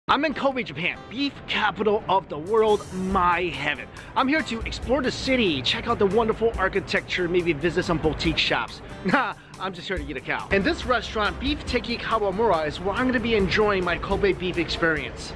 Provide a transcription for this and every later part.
I'm in Kobe, Japan, beef capital of the world, my heaven. I'm here to explore the city, check out the wonderful architecture, maybe visit some boutique shops. Nah, I'm just here to eat a cow. And this restaurant, Beef Teki Kawamura, is where I'm going to be enjoying my Kobe beef experience.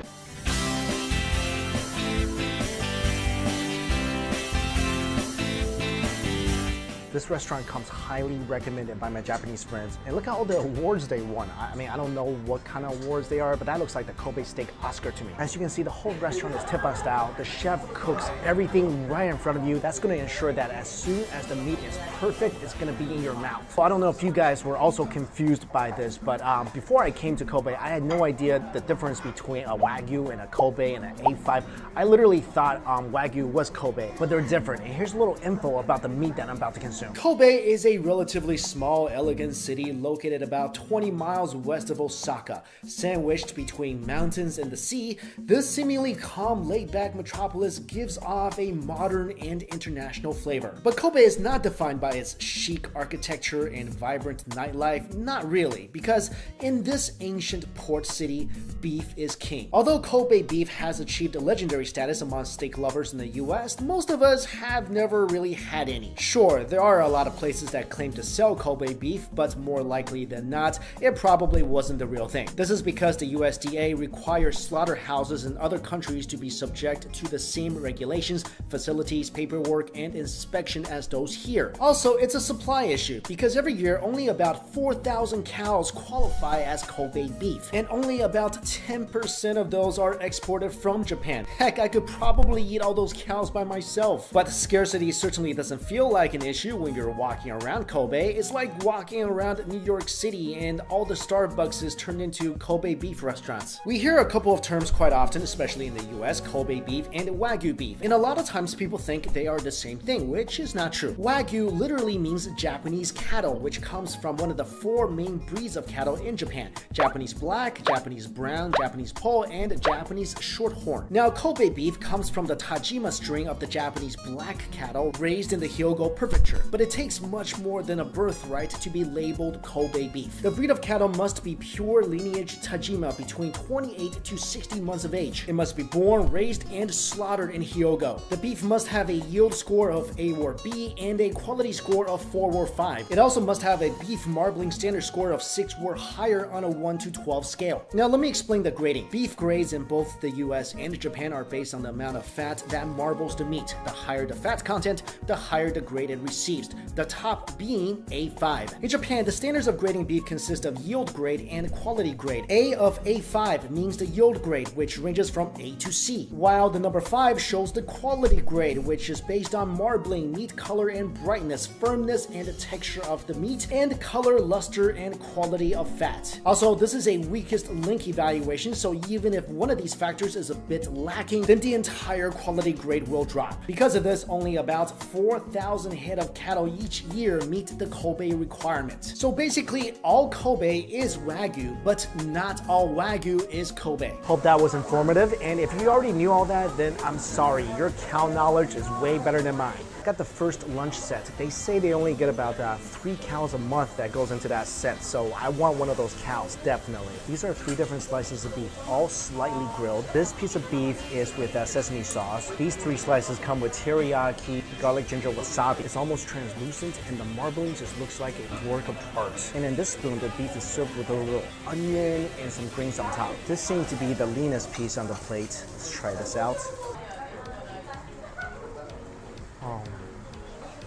This restaurant comes highly recommended by my Japanese friends. And look at all the awards they won. I mean, I don't know what kind of awards they are, but that looks like the Kobe steak Oscar to me. As you can see, the whole restaurant is tip-up style. The chef cooks everything right in front of you. That's gonna ensure that as soon as the meat is perfect, it's gonna be in your mouth. So I don't know if you guys were also confused by this, but before I came to Kobe, I had no idea the difference between a Wagyu and a Kobe and an A5. I literally thought Wagyu was Kobe, but they're different. And here's a little info about the meat that I'm about to consume. Kobe is a relatively small, elegant city located about 20 miles west of Osaka. Sandwiched between mountains and the sea, this seemingly calm, laid-back metropolis gives off a modern and international flavor. But Kobe is not defined by its chic architecture and vibrant nightlife, not really, because in this ancient port city, beef is king. Although Kobe beef has achieved a legendary status among steak lovers in the US, most of us have never really had any. Sure, there are a lot of places that claim to sell Kobe beef, but more likely than not, it probably wasn't the real thing. This is because the USDA requires slaughterhouses in other countries to be subject to the same regulations, facilities, paperwork, and inspection as those here. Also, it's a supply issue, because every year only about 4,000 cows qualify as Kobe beef, and only about 10% of those are exported from Japan. Heck, I could probably eat all those cows by myself. But scarcity certainly doesn't feel like an issue when you're walking around Kobe. It's like walking around New York City and all the Starbucks turned into Kobe beef restaurants. We hear a couple of terms quite often, especially in the US, Kobe beef and Wagyu beef. And a lot of times people think they are the same thing, which is not true. Wagyu literally means Japanese cattle, which comes from one of the 4 main breeds of cattle in Japan: Japanese black, Japanese brown, Japanese Pole, and Japanese shorthorn. Now, Kobe beef comes from the Tajima strain of the Japanese black cattle raised in the Hyogo prefecture, but it takes much more than a birthright to be labeled Kobe beef. The breed of cattle must be pure lineage Tajima between 28 to 60 months of age. It must be born, raised, and slaughtered in Hyogo. The beef must have a yield score of A or B and a quality score of 4 or 5. It also must have a beef marbling standard score of 6 or higher on a 1 to 12 scale. Now let me explain the grading. Beef grades in both the US and Japan are based on the amount of fat that marbles the meat. The higher the fat content, the higher the grade it receives. The top being A5. In Japan, the standards of grading beef consist of yield grade and quality grade. A of A5 means the yield grade, which ranges from A to C, while the number 5 shows the quality grade, which is based on marbling, meat color and brightness, firmness and texture of the meat, and color, luster, and quality of fat. Also, this is a weakest link evaluation, so even if one of these factors is a bit lacking, then the entire quality grade will drop. Because of this, only about 4,000 head of cattle each year meet the Kobe requirement. So basically, all Kobe is Wagyu, but not all Wagyu is Kobe. Hope that was informative, and if you already knew all that, then I'm sorry, your cow knowledge is way better than mine. Got the first lunch set. They say they only get about 3 cows a month that goes into that set, so I want one of those cows, definitely. These are 3 different slices of beef, all slightly grilled. This piece of beef is with sesame sauce. These 3 slices come with teriyaki, garlic, ginger, wasabi. It's almost translucent, and the marbling just looks like a work of art. And in this spoon, the beef is served with a little onion and some greens on top. This seems to be the leanest piece on the plate. Let's try this out.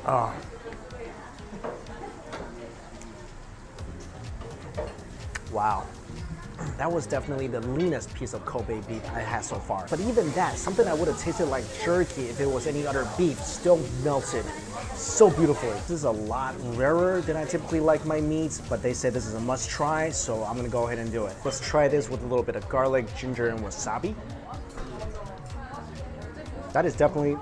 Oh. Wow. That was definitely the leanest piece of Kobe beef I had so far. But even that, something that would have tasted like jerky if it was any other beef, still melted so beautifully. This is a lot rarer than I typically like my meats, but they said this is a must try, so I'm gonna go ahead and do it. Let's try this with a little bit of garlic, ginger, and wasabi. That is definitely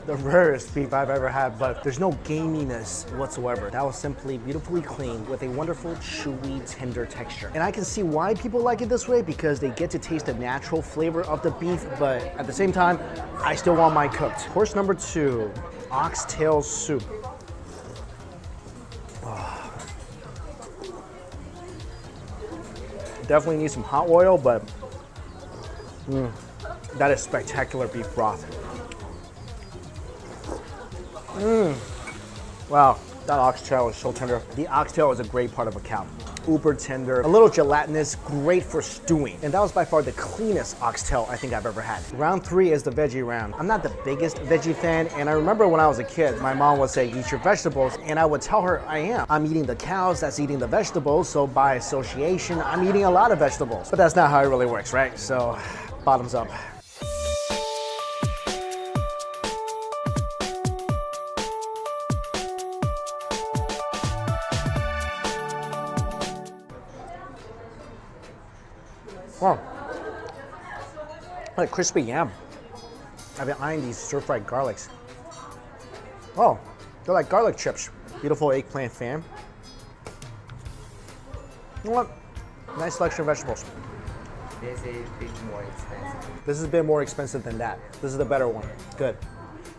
the rarest beef I've ever had, but there's no gaminess whatsoever. That was simply beautifully clean with a wonderful, chewy, tender texture. And I can see why people like it this way, because they get to taste the natural flavor of the beef, but at the same time, I still want mine cooked. Course number 2, oxtail soup. Definitely need some hot oil, but That is spectacular beef broth. Wow, that oxtail is so tender. The oxtail is a great part of a cow. Uber tender, a little gelatinous, great for stewing. And that was by far the cleanest oxtail I think I've ever had. Round 3 is the veggie round. I'm not the biggest veggie fan, and I remember when I was a kid, my mom would say, eat your vegetables, and I would tell her I am. I'm eating the cows that's eating the vegetables, so by association, I'm eating a lot of vegetables. But that's not how it really works, right? So, bottoms up. Wow, like crispy yam. I've been eyeing these stir-fried garlics. Oh, they're like garlic chips. Beautiful eggplant fan. You know what? Nice selection of vegetables. This is a bit more expensive. This is a bit more expensive than that. This is the better one. Good.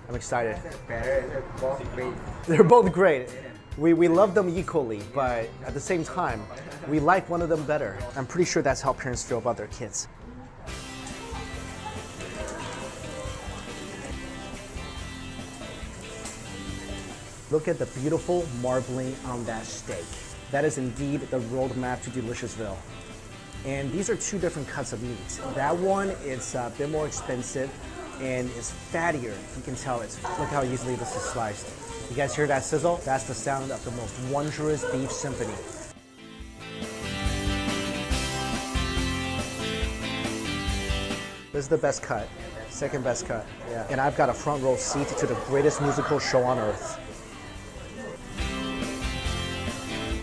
I'm excited. Better, they're both great. They're both great. We love them equally, but at the same time, we like one of them better. I'm pretty sure that's how parents feel about their kids. Look at the beautiful marbling on that steak. That is indeed the roadmap to Deliciousville. And these are two different cuts of meat. That one is a bit more expensive and is fattier. You can tell it's, look how easily this is sliced. You guys hear that sizzle? That's the sound of the most wondrous beef symphony. This is the best cut, second best cut. Yeah. And I've got a front row seat to the greatest musical show on earth.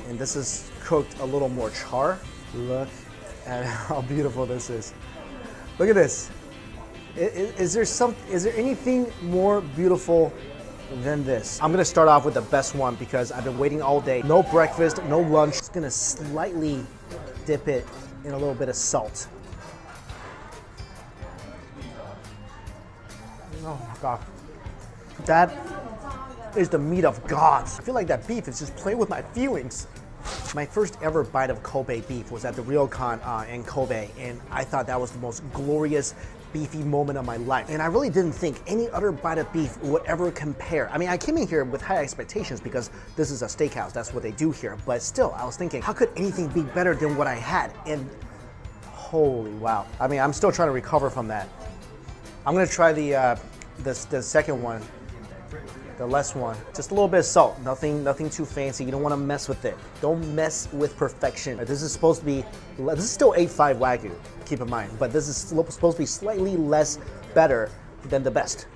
And this is cooked a little more char. Look at how beautiful this is. Look at this. Is there anything more beautiful than this? I'm gonna start off with the best one because I've been waiting all day. No breakfast, no lunch. Just gonna slightly dip it in a little bit of salt. Oh my God. That is the meat of God. I feel like that beef is just playing with my feelings. My first ever bite of Kobe beef was at the Ryokan in Kobe, and I thought that was the most glorious beefy moment of my life. And I really didn't think any other bite of beef would ever compare. I mean, I came in here with high expectations because this is a steakhouse, that's what they do here. But still, I was thinking, how could anything be better than what I had? And holy wow. I mean, I'm still trying to recover from that. I'm gonna try the second one, the less one. Just a little bit of salt, nothing too fancy. You don't wanna mess with it. Don't mess with perfection. This is supposed to be, this is still 8.5 Wagyu, keep in mind, but this is supposed to be slightly less better than the best.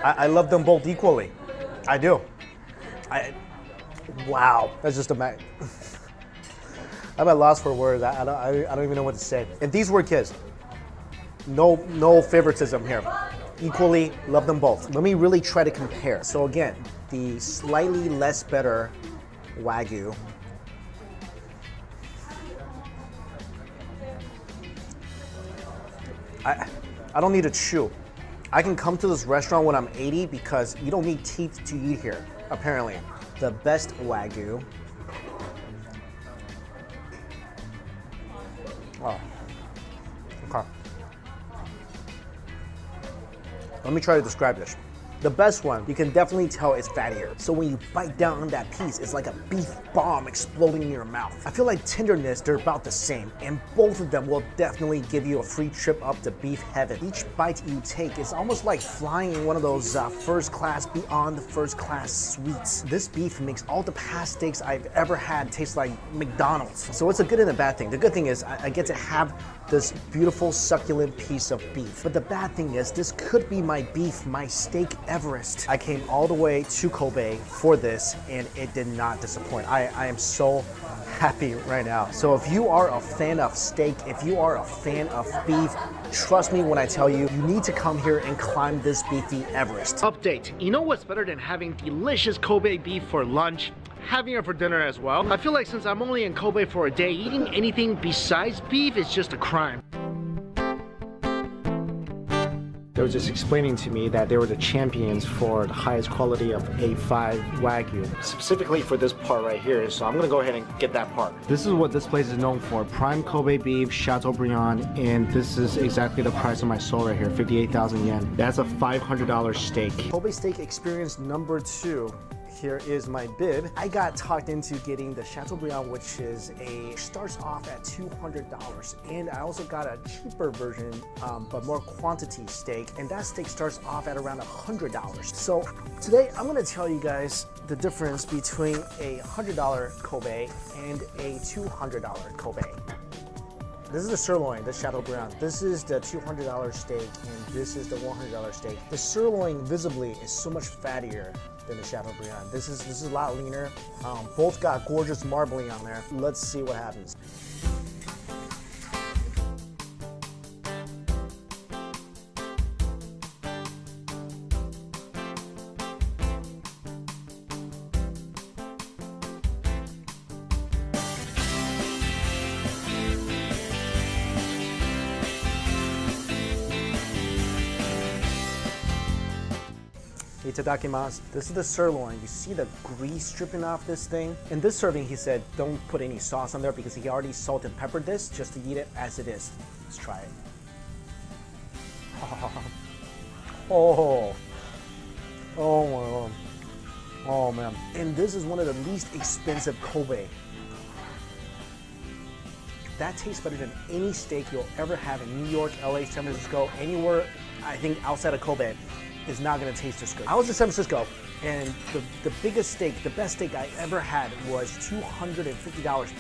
I love them both equally. I do. Wow, that's just a I'm at loss for words. I don't even know what to say. If these were kids, no favoritism here. Equally love them both. Let me really try to compare. So again, the slightly less better Wagyu. I don't need to chew. I can come to this restaurant when I'm 80 because you don't need teeth to eat here, apparently. The best Wagyu. Oh, okay. Let me try to describe this. The best one, you can definitely tell it's fattier. So when you bite down on that piece, it's like a beef bomb exploding in your mouth. I feel like tenderness, they're about the same, and both of them will definitely give you a free trip up to beef heaven. Each bite you take is almost like flying in one of those first class, beyond first class suites. This beef makes all the past steaks I've ever had taste like McDonald's. So it's a good and a bad thing. The good thing is I get to have this beautiful succulent piece of beef. But the bad thing is this could be my beef, my steak Everest. I came all the way to Kobe for this and it did not disappoint. I am so happy right now. So if you are a fan of steak, if you are a fan of beef, trust me when I tell you, you need to come here and climb this beefy Everest. Update, you know what's better than having delicious Kobe beef for lunch? Having it for dinner as well. I feel like since I'm only in Kobe for a day, eating anything besides beef is just a crime. They were just explaining to me that they were the champions for the highest quality of A5 Wagyu, specifically for this part right here. So I'm gonna go ahead and get that part. This is what this place is known for: prime Kobe beef, Chateaubriand, and this is exactly the price of my soul right here, 58,000 yen. That's a $500 steak. Kobe steak experience number 2. Here is my bid. I got talked into getting the Chateaubriand, which starts off at $200, and I also got a cheaper version, but more quantity steak, and that steak starts off at around $100. So today I'm gonna tell you guys the difference between a $100 Kobe and a $200 Kobe. This is the sirloin, the Chateaubriand. This is the $200 steak, and this is the $100 steak. The sirloin visibly is so much fattier than the Chateaubriand. This is a lot leaner. Both got gorgeous marbling on there. Let's see what happens. Itadakimasu. This is the sirloin. You see the grease dripping off this thing? In this serving, he said don't put any sauce on there because he already salt and peppered this just to eat it as it is. Let's try it. Oh my god. Oh man. And this is one of the least expensive Kobe. That tastes better than any steak you'll ever have in New York, LA, San Francisco, anywhere, I think, outside of Kobe. Is not gonna taste this good. I was in San Francisco, and the biggest steak, the best steak I ever had was $250.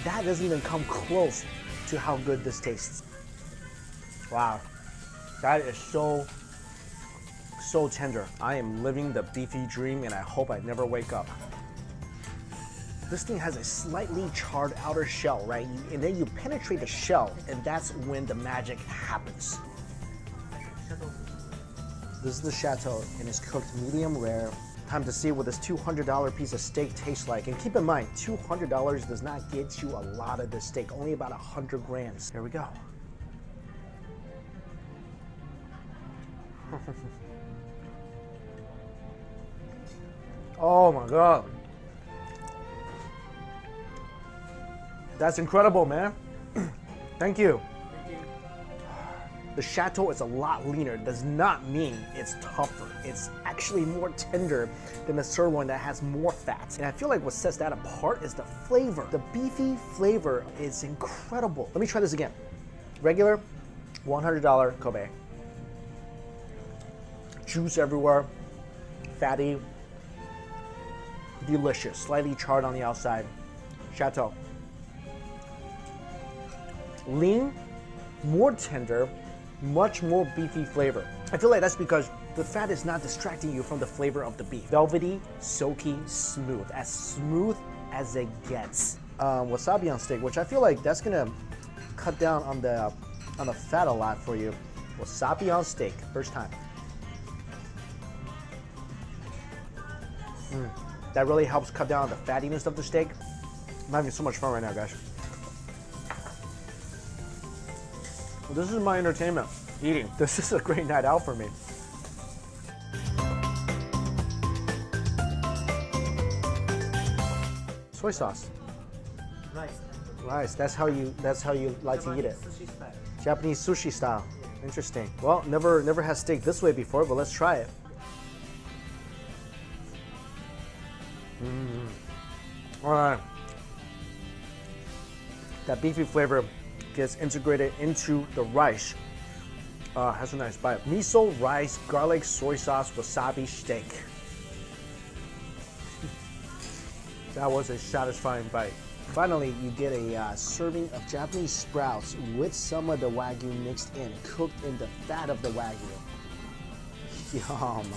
That doesn't even come close to how good this tastes. Wow, that is so tender. I am living the beefy dream, and I hope I never wake up. This thing has a slightly charred outer shell, right? And then you penetrate the shell, and that's when the magic happens. This is the Chateau, and it's cooked medium rare. Time to see what this $200 piece of steak tastes like. And keep in mind, $200 does not get you a lot of this steak, only about 100 grams. Here we go. Oh my God. That's incredible, man. Thank you. The Chateau is a lot leaner. Does not mean it's tougher. It's actually more tender than the sirloin that has more fat. And I feel like what sets that apart is the flavor. The beefy flavor is incredible. Let me try this again. Regular $100 Kobe. Juice everywhere, fatty, delicious, slightly charred on the outside. Chateau. Lean, more tender, much more beefy flavor. I feel like that's because the fat is not distracting you from the flavor of the beef. Velvety, silky, smooth as it gets. Wasabi on steak, which I feel like that's gonna cut down on the fat a lot for you. Wasabi on steak, first time. That really helps cut down on the fattiness of the steak. I'm having so much fun right now, guys. Well, this is my entertainment, eating. This is a great night out for me. Soy sauce. Rice. That's how you like to eat it. Sushi style. Japanese sushi style. Interesting. Well, never had steak this way before, but let's try it. All right. That beefy flavor gets integrated into the rice. Has a nice bite. Miso, rice, garlic, soy sauce, wasabi, steak. That was a satisfying bite. Finally, you get a serving of Japanese sprouts with some of the Wagyu mixed in, cooked in the fat of the Wagyu. Yum.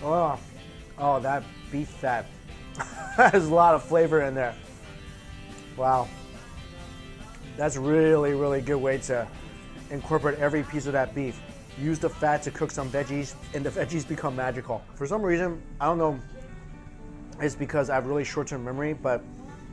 Oh, that beef fat. There's a lot of flavor in there. Wow. That's really, really good way to incorporate every piece of that beef. Use the fat to cook some veggies, and the veggies become magical. For some reason, I don't know, it's because I have really short-term memory, but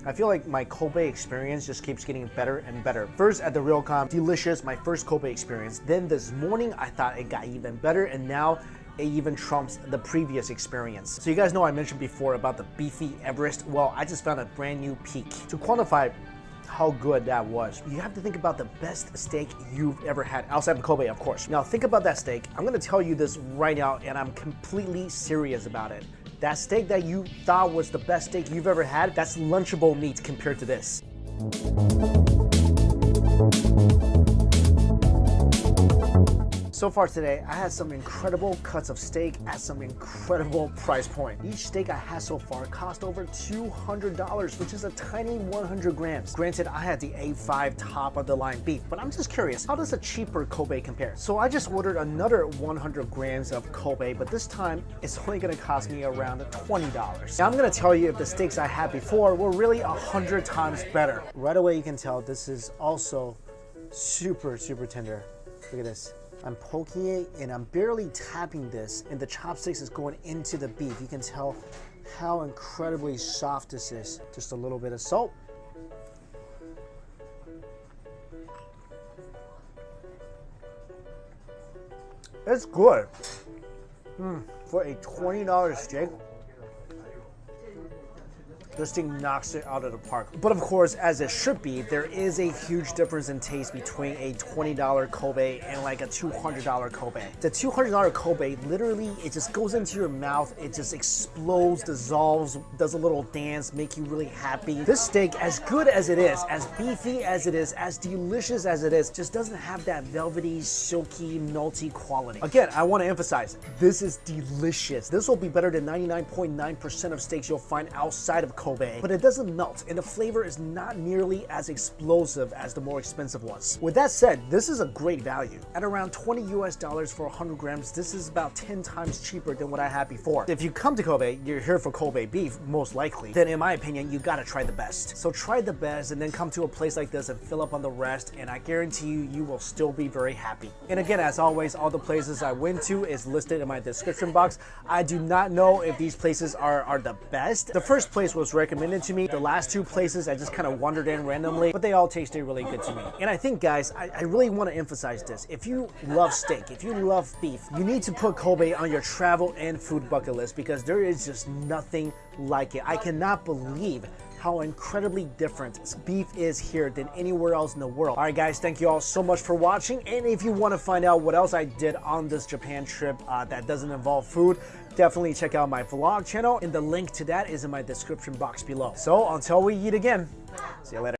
I feel like my Kobe experience just keeps getting better and better. First at the Ryokam, delicious, my first Kobe experience. Then this morning, I thought it got even better, and now it even trumps the previous experience. So you guys know I mentioned before about the beefy Everest. Well, I just found a brand new peak. To quantify how good that was, you have to think about the best steak you've ever had, outside of Kobe, of course. Now think about that steak. I'm gonna tell you this right now, and I'm completely serious about it. That steak that you thought was the best steak you've ever had, that's lunchable meat compared to this. So far today, I had some incredible cuts of steak at some incredible price point. Each steak I had so far cost over $200, which is a tiny 100 grams. Granted, I had the A5 top of the line beef, but I'm just curious, how does a cheaper Kobe compare? So I just ordered another 100 grams of Kobe, but this time it's only gonna cost me around $20. Now I'm gonna tell you if the steaks I had before were really 100 times better. Right away you can tell this is also super tender. Look at this. I'm poking it and I'm barely tapping this, and the chopsticks is going into the beef. You can tell how incredibly soft this is. Just a little bit of salt. It's good. For a $20 steak, this thing knocks it out of the park. But of course, as it should be, there is a huge difference in taste between a $20 Kobe and like a $200 Kobe. The $200 Kobe, literally, it just goes into your mouth, it just explodes, dissolves, does a little dance, make you really happy. This steak, as good as it is, as beefy as it is, as delicious as it is, just doesn't have that velvety, silky, melty quality. Again, I want to emphasize, this is delicious. This will be better than 99.9% of steaks you'll find outside of Kobe. But it doesn't melt, and the flavor is not nearly as explosive as the more expensive ones. With that said, this is a great value. At around $20 US for 100 grams, this is about 10 times cheaper than what I had before. If you come to Kobe, you're here for Kobe beef, most likely, then in my opinion, you gotta try the best. So try the best and then come to a place like this and fill up on the rest, and I guarantee you, you will still be very happy. And again, as always, all the places I went to is listed in my description box. I do not know if these places are the best. The first place was recommended to me. The last two places I just kind of wandered in randomly, but they all tasted really good to me. And I think, guys, I really want to emphasize this. If you love steak, if you love beef, you need to put Kobe on your travel and food bucket list, because there is just nothing like it. I cannot believe how incredibly different beef is here than anywhere else in the world. All right, guys, thank you all so much for watching. And if you want to find out what else I did on this Japan trip that doesn't involve food, definitely check out my vlog channel, and the link to that is in my description box below. So until we eat again, see you later.